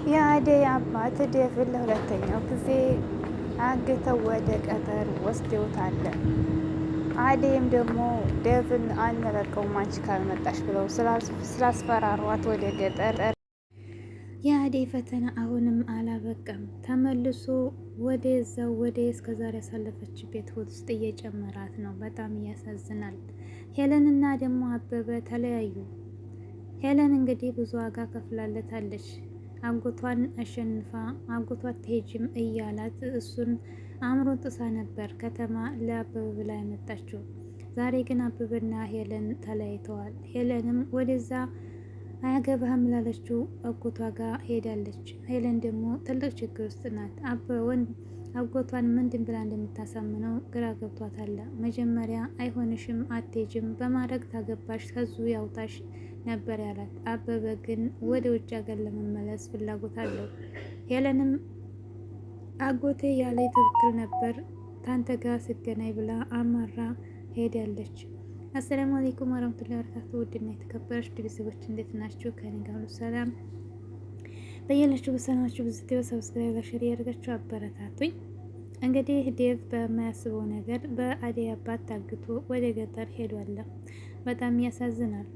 የአደይ አባት ዴቭን ለሁለተኛው ጊዜ አግተው ወደ ቀጠር ወስደውታል። አደይም ደግሞ ዴቭን አንለቀውም አንቺ ካልመጣሽ ብለው ስላስፈራሯት ወደ ገጠር። የአደይ ፈተና አሁንም አላበቀም። ተመልሶ ወደዛው ወደ እስከዛሬ ያሳለፈች ቤት ውስጥ እየጨመራት ነው። በጣም ያሳዝናል። ሄለንና ደግሞ አበበ ተለያዩ። ሄለን እንግዲህ ብዙ ዋጋ ከፍላለታለች። አጎቷን አሸንፋ አጎቷ ትሄጂም እያላት እሱን አእምሮ ጥሳ ነበር ከተማ ለአበበ ብላ ያመጣችው። ዛሬ ግን አበበና ሄለን ተለያይተዋል። ሄለንም ወደዛ አያገባህም ላለችው አጎቷ ጋር ሄዳለች። ሄለን ደግሞ ትልቅ ችግር ውስጥ ናት። አጎቷን ምንድን ብላ እንደምታሳምነው ግራ ገብቷታል። መጀመሪያ አይሆንሽም፣ አትሄጂም፣ በማድረግ ታገባሽ፣ ከዙ ያውጣሽ ነበር ያላት። አበበ ግን ወደ ውጭ ሀገር ለመመለስ ፍላጎት አለው። ሄለንም አጎቴ ያለ ትክክል ነበር ታንተ ጋር ስገናኝ ብላ አማራ ሄዳለች። አሰላሙ አለይኩም ወራህመቱላሂ ወበረካቱ። ውድና የተከበራችሁ ቤተሰቦች እንዴት ናችሁ? ከኔ ጋር ሁሉ ሰላም። በየላችሁ በሰናችሁ ብዙት ሰብስክራይብ ሼር ያደርጋችሁ አበረታቱኝ። እንግዲህ ዴቭ በማያስበው ነገር በአደይ አባት ታግቶ ወደ ገጠር ሄዷል። በጣም ያሳዝናል።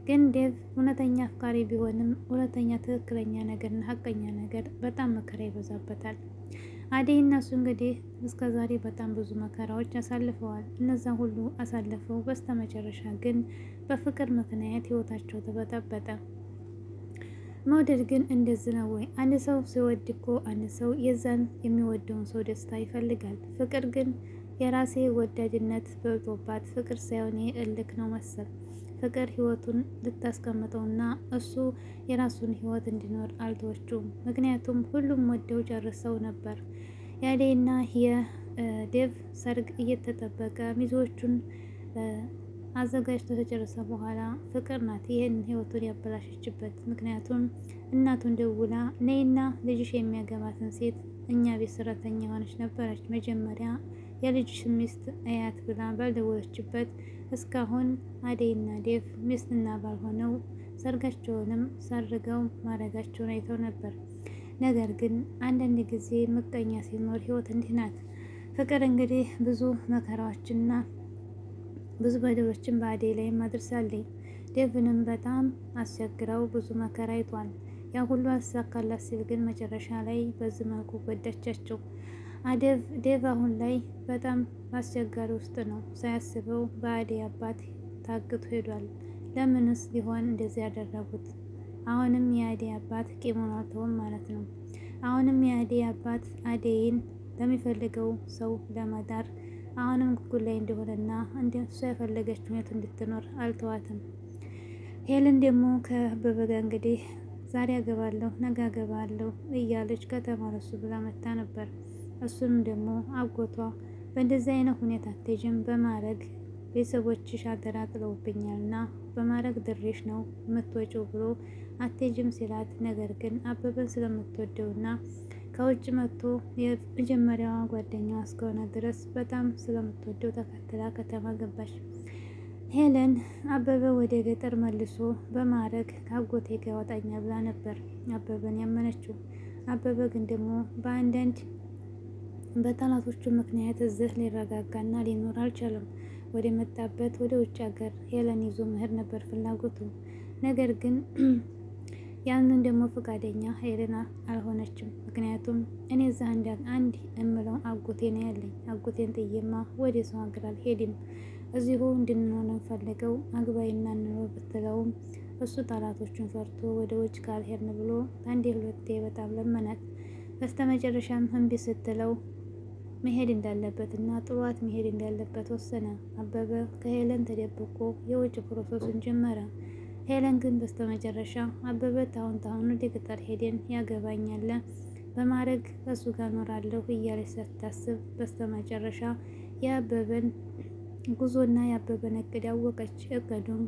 ግን ዴቭ እውነተኛ አፍቃሪ ቢሆንም እውነተኛ ትክክለኛ ነገርና ሀቀኛ ነገር በጣም መከራ ይበዛበታል። አደይ እና እሱ እንግዲህ እስከ ዛሬ በጣም ብዙ መከራዎች አሳልፈዋል። እነዛን ሁሉ አሳልፈው በስተመጨረሻ ግን በፍቅር ምክንያት ህይወታቸው ተበጠበጠ። መውደድ ግን እንደዚህ ነው ወይ? አንድ ሰው ሲወድ እኮ አንድ ሰው የዛን የሚወደውን ሰው ደስታ ይፈልጋል። ፍቅር ግን የራሴ ወዳጅነት በልጦባት ፍቅር ሳይሆን እልክ ነው መሰል። ፍቅር ህይወቱን ልታስቀምጠውና እሱ የራሱን ህይወት እንዲኖር አልተወቹም። ምክንያቱም ሁሉም ወደው ጨርሰው ነበር። የአደይና የዴቭ ሰርግ እየተጠበቀ ሚዜዎቹን አዘጋጅቶ ተጨረሰ በኋላ ፍቅር ናት ይህን ህይወቱን ያበላሸችበት። ምክንያቱም እናቱን ደውላ ነይና ልጅሽ የሚያገባትን ሴት እኛ ቤት ሰራተኛ ሆነች ነበረች መጀመሪያ የልጅሽ ሚስት አያት ብላ ባልደወለችበት እስካሁን አደይና ዴቭ ሚስትና ባልሆነው ሰርጋቸውንም ሰርገው ማድረጋቸውን አይተው ነበር። ነገር ግን አንዳንድ ጊዜ ምቀኛ ሲኖር ህይወት እንዲህ ናት። ፍቅር እንግዲህ ብዙ መከራዎችና ብዙ በደሎችን በአደይ ላይ አድርሳለች። ዴቭንም በጣም አስቸግረው ብዙ መከራ አይቷል። ያ ሁሉ አሳካላት ሲል ግን መጨረሻ ላይ በዚህ መልኩ ጎዳቻቸው። ዴቭ አሁን ላይ በጣም አስቸጋሪ ውስጥ ነው። ሳያስበው በአደይ አባት ታግቶ ሄዷል። ለምንስ ሊሆን እንደዚህ ያደረጉት? አሁንም የአደይ አባት ቂሙን አልተውም ማለት ነው። አሁንም የአደይ አባት አደይን ለሚፈልገው ሰው ለመዳር አሁንም ጉጉል ላይ እንደሆነና እሷ የፈለገችው ሁኔታ እንድትኖር አልተዋትም። ሄለን ደግሞ ከአበበ ጋር እንግዲህ ዛሬ አገባለሁ ነገ አገባለሁ እያለች ከተማ ለሱ ብላ መታ ነበር። እሱም ደግሞ አጎቷ በእንደዚህ አይነት ሁኔታ አትሄጂም በማድረግ ቤተሰቦችሽ አደራ ጥለውብኛልና በማድረግ ድሬሽ ነው የምትወጪው ብሎ አትሄጂም ሲላት፣ ነገር ግን አበበን ስለምትወደውና ከውጭ መጥቶ የመጀመሪያዋ ጓደኛዋ እስከሆነ ድረስ በጣም ስለምትወደው ተከትላ ከተማ ገባች። ሄለን አበበ ወደ ገጠር መልሶ በማድረግ ከአጎቴ ጋር ያወጣኛ ብላ ነበር አበበን ያመነችው። አበበ ግን ደግሞ በአንዳንድ በጠላቶቹ ምክንያት እዚህ ሊረጋጋና ሊኖር አልቻለም። ወደ መጣበት ወደ ውጭ ሀገር ሄለን ይዞ መሄድ ነበር ፍላጎቱ። ነገር ግን ያንን ደግሞ ፈቃደኛ ሄለን አልሆነችም። ምክንያቱም እኔ እዛ አንድ እምለው አጎቴ ነው ያለኝ፣ አጎቴን ጥዬማ ወደ ሰው ሀገር አልሄድም፣ እዚሁ እንድንሆን ፈልገው አግባይና እንኖር ብትለውም እሱ ጠላቶቹን ፈርቶ ወደ ውጭ ካልሄድን ብሎ አንዴ ሁለቴ በጣም ለመናት። በስተመጨረሻም እምቢ ስትለው መሄድ እንዳለበት እና ጥሏት መሄድ እንዳለበት ወሰነ። አበበ ከሄለን ተደብቆ የውጭ ፕሮሰሱን ጀመረ። ሄለን ግን በስተመጨረሻ አበበ ታሁን ወደ ገጠር ሄደን ያገባኛል በማድረግ ከሱ ጋር ኖራለሁ እያለች ስታስብ በስተመጨረሻ የአበበን ጉዞና የአበበን እቅድ ያወቀች። እቅዱም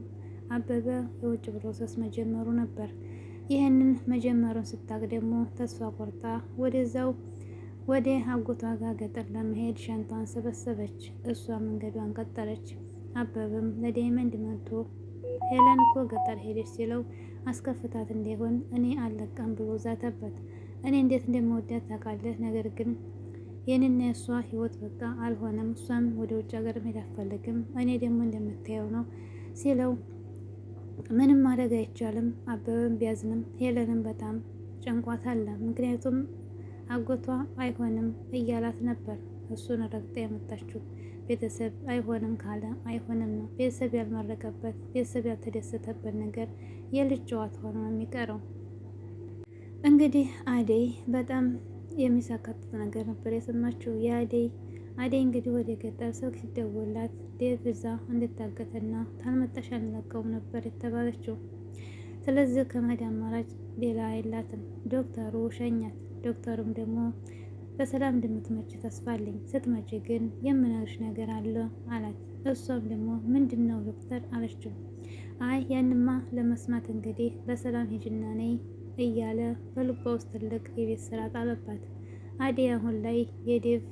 አበበ የውጭ ፕሮሰስ መጀመሩ ነበር። ይህንን መጀመሩን ስታቅ ደግሞ ተስፋ ቆርጣ ወደዛው ወደ አጎቷ ጋር ገጠር ለመሄድ ሻንጣን ሰበሰበች። እሷ መንገዷን ቀጠለች። አበበም ለዳይመንድ መጥቶ ሄለን እኮ ገጠር ሄደች ሲለው አስከፍታት እንዲሆን እኔ አልለቀም ብሎ ዛተበት። እኔ እንዴት እንደምወዳት ታውቃለህ? ነገር ግን የኔና የእሷ ህይወት በቃ አልሆነም። እሷም ወደ ውጭ ሀገር መሄድ አትፈልግም፣ እኔ ደግሞ እንደምታየው ነው ሲለው ምንም ማድረግ አይቻልም። አበበም ቢያዝንም ሄለንም በጣም ጨንቋታል። ምክንያቱም አጎቷ አይሆንም እያላት ነበር። እሱን ረግጣ ያመጣችው ቤተሰብ አይሆንም ካለ አይሆንም ነው። ቤተሰብ ያልመረቀበት ቤተሰብ ያልተደሰተበት ነገር የልጅ ጨዋታ ሆኖ ነው የሚቀረው። እንግዲህ አደይ በጣም የሚሳካትት ነገር ነበር የሰማችው። አደይ እንግዲህ ወደ ገጠር ስልክ ሲደወላት ዴቭ እዛ እንድታገተና ታልመጣሽ አንለቀውም ነበር የተባለችው። ስለዚህ ከመሄድ አማራጭ ሌላ የላትም። ዶክተሩ ሸኛት። ዶክተሩም ደግሞ በሰላም እንደምትመጪ ተስፋ አለኝ፣ ስትመጪ ግን የምነግርሽ ነገር አለ አላት። እሷም ደግሞ ምንድን ነው ዶክተር አለችው። አይ ያንማ ለመስማት እንግዲህ በሰላም ሂጂና ነይ እያለ በልቧ ውስጥ ትልቅ የቤት ስራ ጣለባት። አደይ አሁን ላይ የዴቭ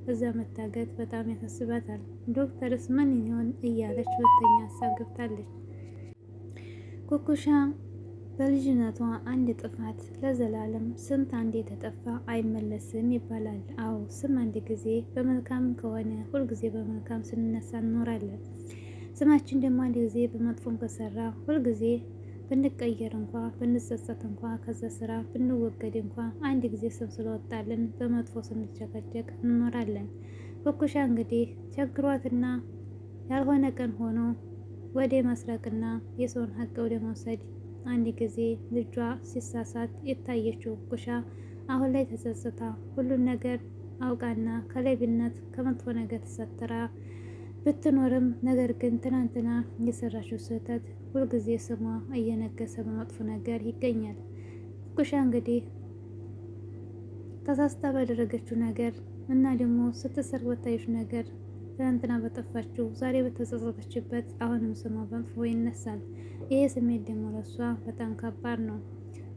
እዛ መታገት በጣም ያሳስባታል። ዶክተርስ ምን ይሆን እያለች ሁለተኛ ሀሳብ ገብታለች። ኩኩሻ በልጅነቷ አንድ ጥፋት ለዘላለም ስንት አንድ የተጠፋ አይመለስም ይባላል። አዎ ስም አንድ ጊዜ በመልካም ከሆነ ሁልጊዜ በመልካም ስንነሳ እንኖራለን። ስማችን ደግሞ አንድ ጊዜ በመጥፎም ከሰራ ሁልጊዜ ብንቀየር እንኳ ብንጸጸት እንኳ ከዛ ስራ ብንወገድ እንኳ አንድ ጊዜ ስም ስለወጣልን በመጥፎ ስንጨቀጨቅ እንኖራለን። ኩኩሻ እንግዲህ ቸግሯትና ያልሆነ ቀን ሆኖ ወደ መስረቅና የሰውን ሀቅ ወደ መውሰድ አንድ ጊዜ ልጇ ሲሳሳት የታየችው ኩኩሻ አሁን ላይ ተጸጽታ ሁሉን ነገር አውቃና ከሌብነት ከመጥፎ ነገር ተሰትራ ብትኖርም ነገር ግን ትናንትና የሰራችው ስህተት ሁልጊዜ ስሟ እየነገሰ በመጥፎ ነገር ይገኛል። ኩኩሻ እንግዲህ ተሳስታ ባደረገችው ነገር እና ደግሞ ስትሰርቅ በታየችው ነገር ትናንትና በጠፋችው ዛሬ በተጸጸተችበት አሁንም ስሟ በመጥፎ ይነሳል። ይሄ ስሜት ደግሞ ለሷ በጣም ከባድ ነው።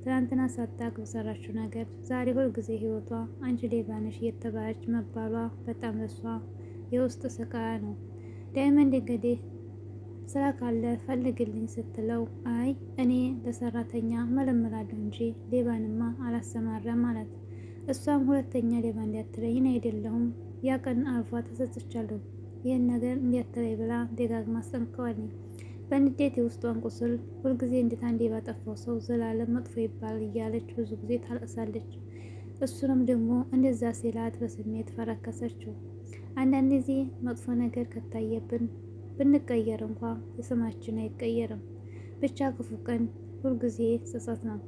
ትናንትና ሳታውቅ በሰራችው ነገር ዛሬ ሁልጊዜ ህይወቷ አንቺ ሌባ ነሽ እየተባለች መባሏ በጣም ለሷ የውስጥ ስቃያ ነው። ዳይመንድ እንግዲህ ስራ ካለ ፈልግልኝ ስትለው አይ እኔ ለሰራተኛ መለመላለሁ እንጂ ሌባንማ አላሰማራም ማለት። እሷም ሁለተኛ ሌባ እንዲያትለኝ እኔ አይደለሁም ያ ቀን አልፏ ተጸጽቻለሁ ይህን ነገር እንዲያትለኝ ብላ ደጋግማ አስጠንቅቀዋለች። በንዴት የውስጧን ቁስል ሁልጊዜ እንዴት አንዴ ባጠፋው ሰው ዘላለም መጥፎ ይባል እያለች ብዙ ጊዜ ታለቅሳለች። እሱንም ደግሞ እንደዛ ሲላት በስሜት ፈረከሰችው። አንዳንድ ጊዜ መጥፎ ነገር ከታየብን ብንቀየር እንኳ የስማችን አይቀየርም። ብቻ ክፉ ቀን ሁልጊዜ ጸጸት ነው።